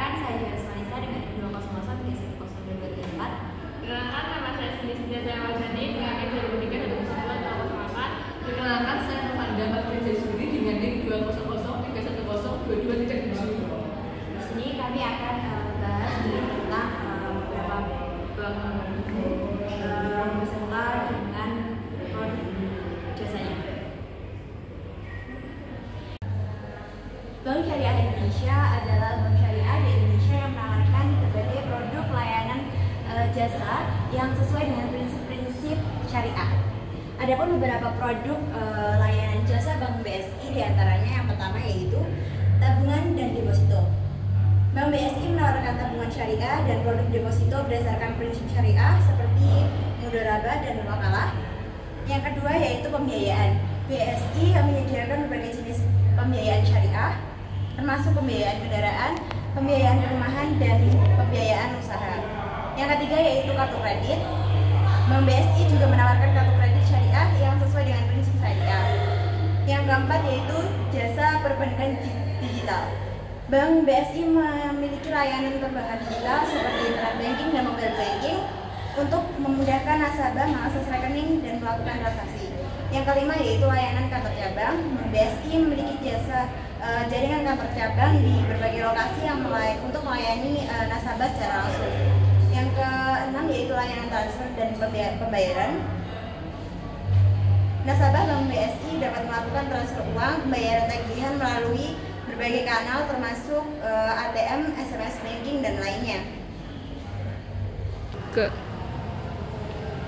Perkenalkan, saya Jonas Manisa dengan 200-310-2024. Perkenalkan, nama saya Cindy Cynthia Jayawardhani dengan NIK 2003-110-208. Perkenalkan, saya Novanda Margarita Suri dengan NIK 200-310-2237. Di sini kami akan membahas tentang beberapa bank beserta dengan produk jasanya. Bank Syariah Indonesia adalah bank syariah di Indonesia yang menawarkan berbagai produk layanan jasa yang sesuai dengan prinsip-prinsip syariah. Adapun beberapa produk layanan jasa Bank BSI diantaranya yang pertama yaitu tabungan dan deposito. Bank BSI menawarkan tabungan syariah dan produk deposito berdasarkan prinsip syariah seperti mudharabah dan wakalah. Yang kedua yaitu pembiayaan. BSI menyediakan berbagai jenis pembiayaan syariah, termasuk pembiayaan kendaraan, pembiayaan perumahan, dan pembiayaan usaha. Yang ketiga yaitu kartu kredit. Bank BSI juga menawarkan kartu kredit syariah yang sesuai dengan prinsip syariah. Yang keempat yaitu jasa perbankan digital. Bank BSI memiliki layanan perbankan digital seperti internet banking dan mobile banking untuk memudahkan nasabah mengakses rekening dan melakukan transaksi. Yang kelima yaitu layanan kantor cabang. Bank BSI memiliki jasa jaringan kantor cabang di berbagai lokasi yang untuk melayani nasabah secara langsung. Yang keenam yaitu layanan transfer dan pembayaran. Nasabah Bank BSI dapat melakukan transfer uang, pembayaran tagihan melalui berbagai kanal termasuk ATM, SMS banking, dan lainnya.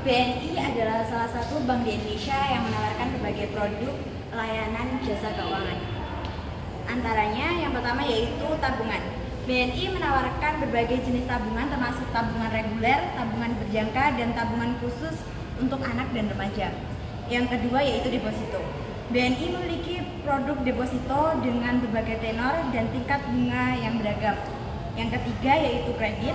BNI adalah salah satu bank di Indonesia yang menawarkan berbagai produk layanan jasa keuangan. Antaranya yang pertama yaitu tabungan. BNI menawarkan berbagai jenis tabungan termasuk tabungan reguler, tabungan berjangka, dan tabungan khusus untuk anak dan remaja. Yang kedua yaitu deposito. BNI memiliki produk deposito dengan berbagai tenor dan tingkat bunga yang beragam. Yang ketiga yaitu kredit.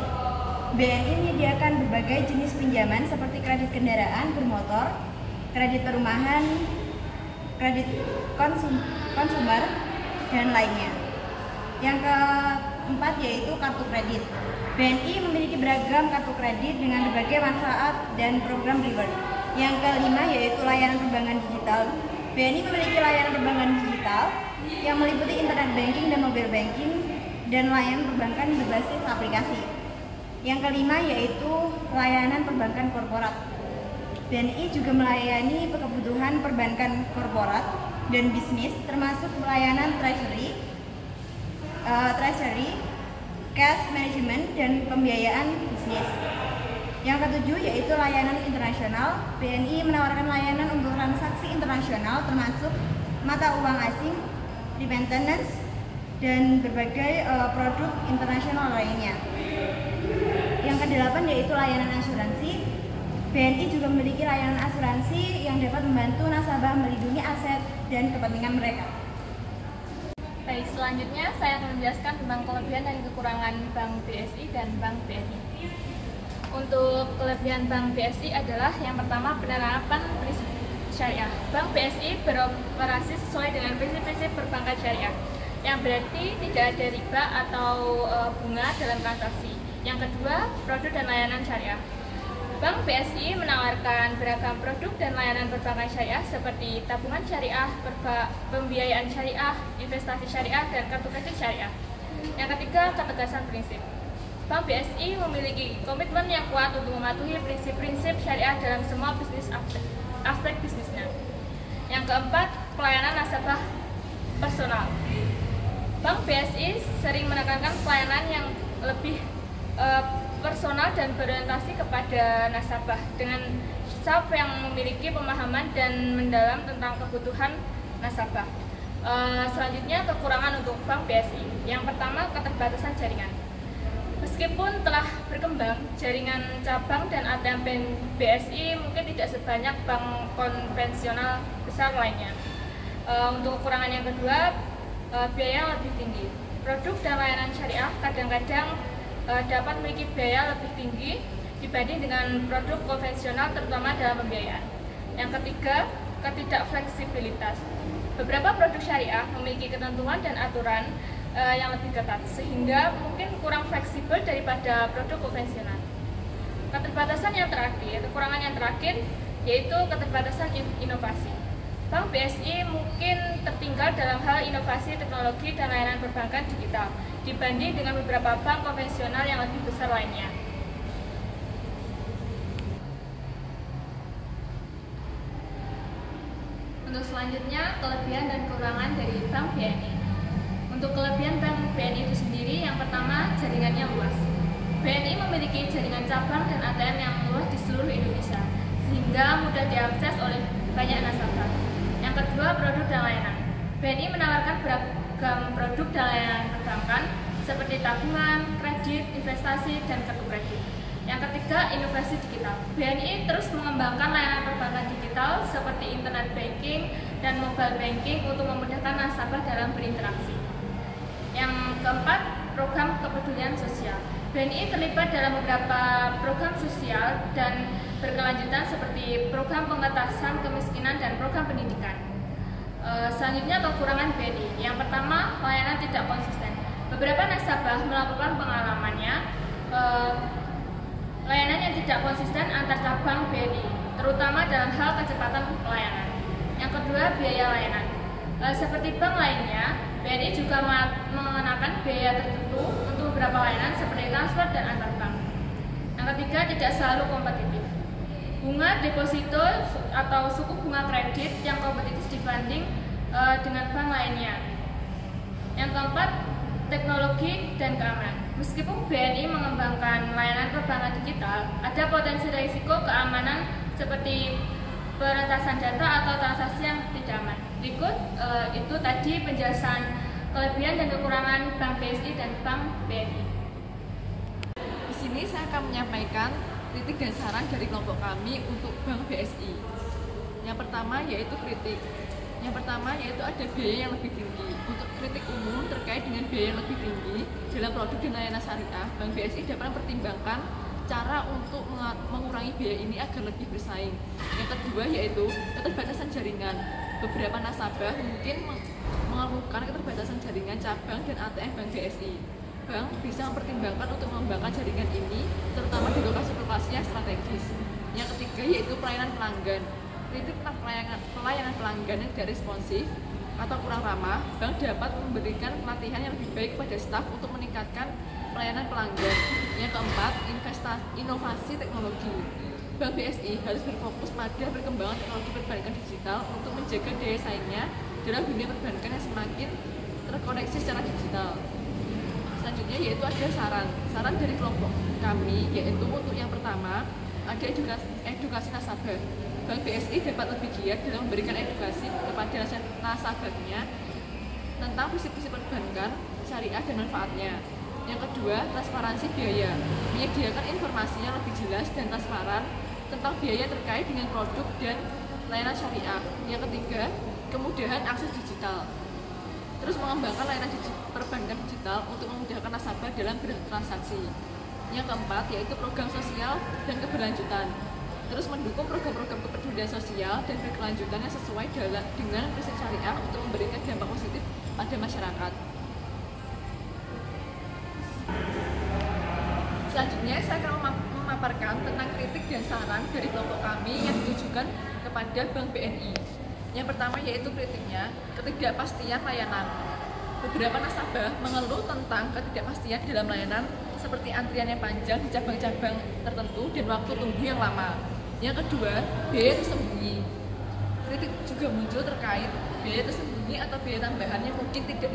BNI menyediakan berbagai jenis pinjaman seperti kredit kendaraan bermotor, kredit perumahan, kredit konsumer, dan lainnya. Yang keempat yaitu kartu kredit. BNI memiliki beragam kartu kredit dengan berbagai manfaat dan program reward. Yang kelima yaitu layanan perbankan digital. BNI memiliki layanan perbankan digital yang meliputi internet banking dan mobile banking dan layanan perbankan berbasis aplikasi. Yang kelima yaitu layanan perbankan korporat. BNI juga melayani kebutuhan perbankan korporat dan bisnis termasuk pelayanan treasury, cash management, dan pembiayaan bisnis. Yang ketujuh yaitu layanan internasional. BNI menawarkan layanan untuk transaksi internasional termasuk mata uang asing, remittance, dan berbagai produk internasional lainnya. Yang kedelapan yaitu layanan asuransi. BNI juga memiliki layanan asuransi yang dapat membantu nasabah melindungi aset dan kepentingan mereka. Baik, selanjutnya saya akan menjelaskan tentang kelebihan dan kekurangan Bank BSI dan Bank BNI. Untuk kelebihan Bank BSI adalah yang pertama penerapan prinsip syariah. Bank BSI beroperasi sesuai dengan prinsip-prinsip perbankan syariah, yang berarti tidak ada riba atau bunga dalam transaksi. Yang kedua, produk dan layanan syariah. Bank BSI menawarkan beragam produk dan layanan perbankan syariah seperti tabungan syariah, pembiayaan syariah, investasi syariah, dan kartu kredit syariah. Yang ketiga, ketegasan prinsip. Bank BSI memiliki komitmen yang kuat untuk mematuhi prinsip-prinsip syariah dalam semua aspek bisnisnya. Yang keempat, pelayanan nasabah personal. Bank BSI sering menekankan pelayanan yang lebih personal dan berorientasi kepada nasabah dengan staff yang memiliki pemahaman dan mendalam tentang kebutuhan nasabah. Selanjutnya, kekurangan untuk Bank BSI. Yang pertama, keterbatasan jaringan. Meskipun telah berkembang, jaringan cabang dan ATM BSI mungkin tidak sebanyak bank konvensional besar lainnya. Untuk kekurangan yang kedua, biaya lebih tinggi. Produk dan layanan syariah kadang-kadang dapat memiliki biaya lebih tinggi dibanding dengan produk konvensional, terutama dalam pembiayaan. Yang ketiga, ketidakfleksibilitas. Beberapa produk syariah memiliki ketentuan dan aturan yang lebih ketat, sehingga mungkin kurang fleksibel daripada produk konvensional. Keterbatasan yang terakhir, kekurangan yang terakhir yaitu keterbatasan inovasi. Bank BSI mungkin tertinggal dalam hal inovasi teknologi dan layanan perbankan digital dibanding dengan beberapa bank konvensional yang lebih besar lainnya. Untuk selanjutnya, kelebihan dan kekurangan dari Bank BNI. Untuk kelebihan Bank BNI itu sendiri, yang pertama, jaringannya luas. BNI memiliki jaringan cabang dan ATM yang luas di seluruh Indonesia, sehingga mudah diakses oleh banyak nasabah. Yang kedua, produk dan layanan. BNI menawarkan beragam produk dan layanan perbankan seperti tabungan, kredit, investasi, dan kartu kredit. Yang ketiga, inovasi digital. BNI terus mengembangkan layanan perbankan digital seperti internet banking dan mobile banking untuk memudahkan nasabah dalam berinteraksi. Yang keempat, program kepedulian sosial. BNI terlibat dalam beberapa program sosial dan berkelanjutan seperti program pengentasan kemiskinan dan program pendidikan. Selanjutnya, kekurangan BNI. Yang pertama, layanan tidak konsisten. Beberapa nasabah melakukan pengalamannya layanan yang tidak konsisten antar cabang BNI, terutama dalam hal kecepatan pelayanan. Yang kedua, biaya layanan. Seperti bank lainnya, BNI juga mengenakan biaya tertentu untuk beberapa layanan seperti transfer dan antar bank. Yang ketiga, tidak selalu kompetitif. Bunga deposito atau suku bunga kredit yang kompetitif dibanding dengan bank lainnya. Yang keempat, teknologi dan keamanan. Meskipun BNI mengembangkan layanan perbankan digital, ada potensi risiko keamanan seperti peretasan data atau transaksi yang tidak aman. Berikut itu tadi penjelasan kelebihan dan kekurangan Bank BSI dan Bank BNI. Di sini saya akan menyampaikan kritik dan saran dari kelompok kami untuk Bank BSI. Yang pertama yaitu kritik. Yang pertama yaitu ada biaya yang lebih tinggi. Untuk kritik umum terkait dengan biaya yang lebih tinggi dalam produk dan layanan syariah, Bank BSI dapat mempertimbangkan cara untuk mengurangi biaya ini agar lebih bersaing. Yang kedua yaitu keterbatasan jaringan. Beberapa nasabah mungkin mengeluhkan keterbatasan jaringan cabang dan ATM Bank BSI. Bank bisa mempertimbangkan untuk mengembangkan jaringan ini, terutama di lokasi-lokasi yang strategis. Yang ketiga yaitu pelayanan pelanggan. Kritik tentang pelayanan pelanggan yang tidak responsif atau kurang ramah, bank dapat memberikan pelatihan yang lebih baik kepada staf untuk meningkatkan pelayanan pelanggan. Yang keempat, inovasi teknologi. Bank BSI harus berfokus pada perkembangan teknologi perbankan digital untuk menjaga daya saingnya dalam dunia perbankan yang semakin terkoneksi secara digital. Selanjutnya yaitu ada saran dari kelompok kami, yaitu untuk yang pertama ada edukasi nasabah. Bank BSI dapat lebih giat dalam memberikan edukasi kepada nasabahnya tentang prinsip-prinsip perbankan, syariah, dan manfaatnya. Yang kedua, transparansi biaya. Menyediakan informasi yang lebih jelas dan transparan tentang biaya terkait dengan produk dan layanan syariah. Yang ketiga, kemudahan akses digital. Terus mengembangkan layanan perbankan digital untuk memudahkan nasabah dalam bertransaksi. Yang keempat, yaitu program sosial dan keberlanjutan. Terus mendukung program-program kepedulian sosial dan berkelanjutan yang sesuai dengan prinsip syariah untuk memberikan dampak positif pada masyarakat. Selanjutnya saya akan memaparkan tentang kritik dan saran dari kelompok kami yang ditujukan kepada Bank BNI. Yang pertama yaitu kritiknya ketidakpastian layanan. Beberapa nasabah mengeluh tentang ketidakpastian dalam layanan seperti antrian yang panjang di cabang-cabang tertentu dan waktu tunggu yang lama. Yang kedua, biaya tersembunyi. Kritik juga muncul terkait biaya tersembunyi atau biaya tambahan yang mungkin tidak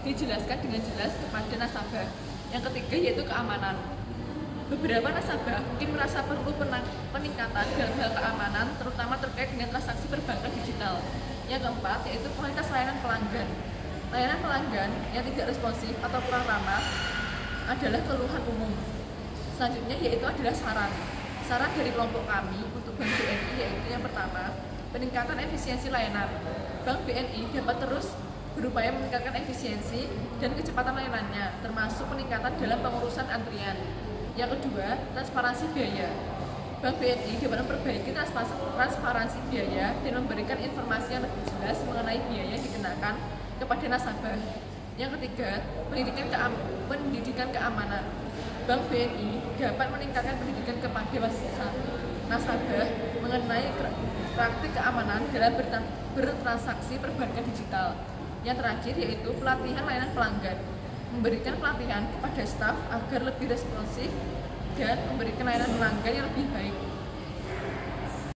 dijelaskan dengan jelas kepada nasabah. Yang ketiga yaitu keamanan. Beberapa nasabah mungkin merasa perlu peningkatan dalam hal keamanan, terutama terkait dengan transaksi perbankan digital. Yang keempat yaitu kualitas layanan pelanggan. Layanan pelanggan yang tidak responsif atau kurang ramah adalah keluhan umum. Selanjutnya yaitu adalah saran dari kelompok kami untuk Bank BNI yaitu yang pertama, peningkatan efisiensi layanan. Bank BNI dapat terus berupaya meningkatkan efisiensi dan kecepatan layanannya, termasuk peningkatan dalam pengurusan antrian. Yang kedua, transparansi biaya. Bank BNI dapat memperbaiki transparansi biaya dan memberikan informasi yang lebih jelas mengenai biaya yang dikenakan kepada nasabah. Yang ketiga, pendidikan keamanan. Bank BNI dapat meningkatkan pendidikan kepada nasabah mengenai praktik keamanan dalam bertransaksi perbankan digital. Yang terakhir yaitu pelatihan layanan pelanggan, memberikan pelatihan kepada staf agar lebih responsif dan memberikan layanan pelanggan yang lebih baik.